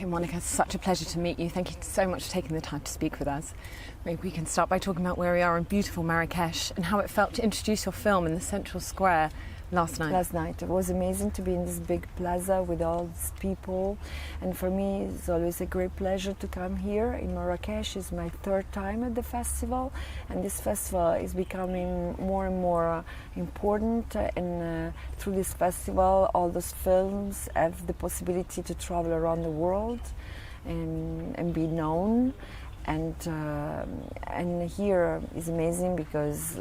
Okay, Monica, it's such a pleasure to meet you. Thank you so much for taking the time to speak with us. Maybe we can start by talking about where we are in beautiful Marrakesh and how it felt to introduce your film in the central square last night. It was amazing to be in this big plaza with all these people, and for me it's always a great pleasure to come here in Marrakesh. It's my third time at the festival, and this festival is becoming more and more important, and through this festival all those films have the possibility to travel around the world and be known. And here is amazing because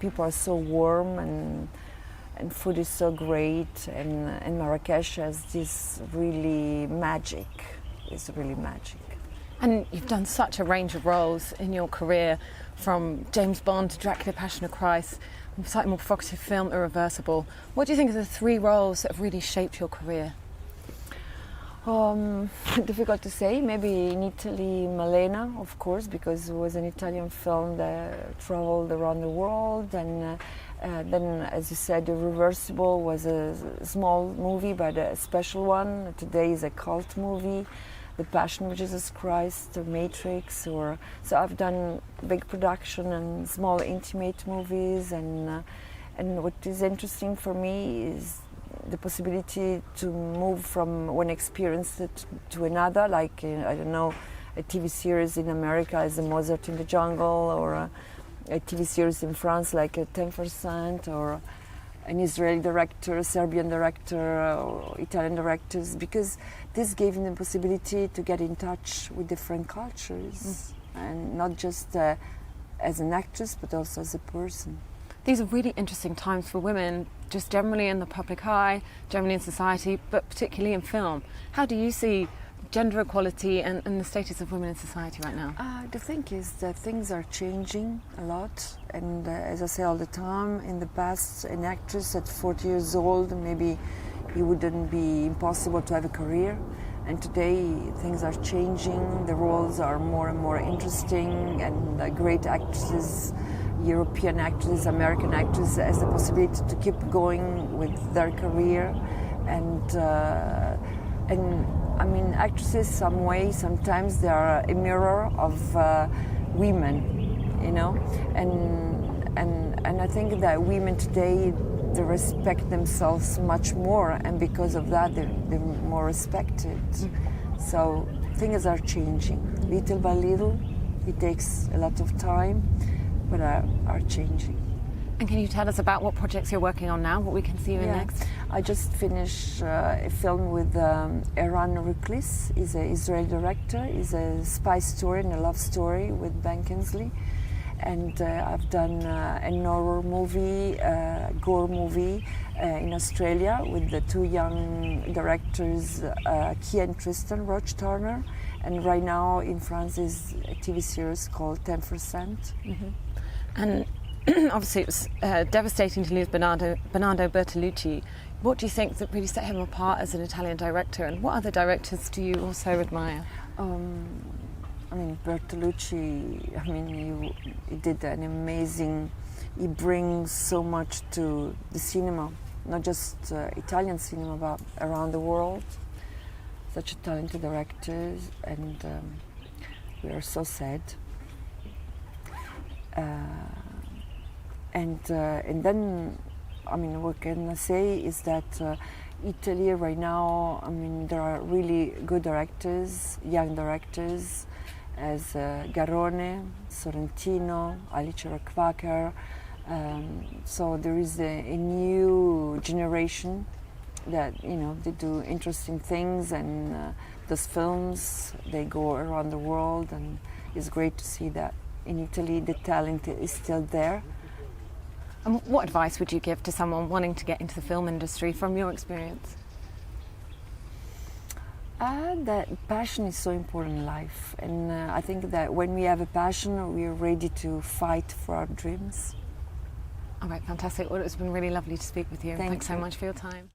people are so warm and food is so great, and Marrakesh has this really magic. It's really magic. And you've done such a range of roles in your career, from James Bond to Dracula, Passion of Christ, a slightly more provocative film, Irreversible. What do you think are the three roles that have really shaped your career? Difficult to say. Maybe in Italy, Malena, of course, because it was an Italian film that traveled around the world. And then, as you said, Irreversible was a small movie, but a special one. Today is a cult movie, The Passion of Jesus Christ, The Matrix. So I've done big production and small intimate movies. And what is interesting for me is the possibility to move from one experience to another, like, I don't know, a TV series in America as a Mozart in the Jungle, or a TV series in France like a 10%, or an Israeli director, a Serbian director, or Italian directors, because this gave me the possibility to get in touch with different cultures, and not just as an actress, but also as a person. These are really interesting times for women, just generally in the public eye, generally in society, but particularly in film. How do you see gender equality and the status of women in society right now? The thing is that things are changing a lot, and as I say all the time, in the past, an actress at 40 years old, maybe it wouldn't be impossible to have a career. And today things are changing, the roles are more and more interesting, and great actresses, European actors, American actors, has the possibility to keep going with their career, and I mean, actresses, sometimes they are a mirror of women, and I think that women today, they respect themselves much more, and because of that, they're more respected. So things are changing little by little. It takes a lot of time, but are changing. And can you tell us about what projects you're working on now, what we can see you in next? I just finished a film with Eran Ruklis. He's an Israeli director. It's a spy story and a love story with Ben Kingsley. And I've done an horror movie, gore movie in Australia with the two young directors, Kia and Tristan Roach Turner. And right now in France is a TV series called 10%. And obviously it was devastating to lose Bernardo Bertolucci. What do you think that really set him apart as an Italian director, and what other directors do you also admire? I mean, Bertolucci, he did an amazing, he brings so much to the cinema, not just Italian cinema, but around the world. Such a talented director, and we are so sad. And then, what can I say is that Italy right now, there are really good directors, young directors, as Garrone, Sorrentino, Alice Rohrwacher. So there is a new generation that, they do interesting things, and those films, they go around the world, and it's great to see that in Italy the talent is still there. And what advice would you give to someone wanting to get into the film industry from your experience? That passion is so important in life, and I think that when we have a passion, we are ready to fight for our dreams. All right, fantastic. Well, it's been really lovely to speak with you. Thanks so much for your time.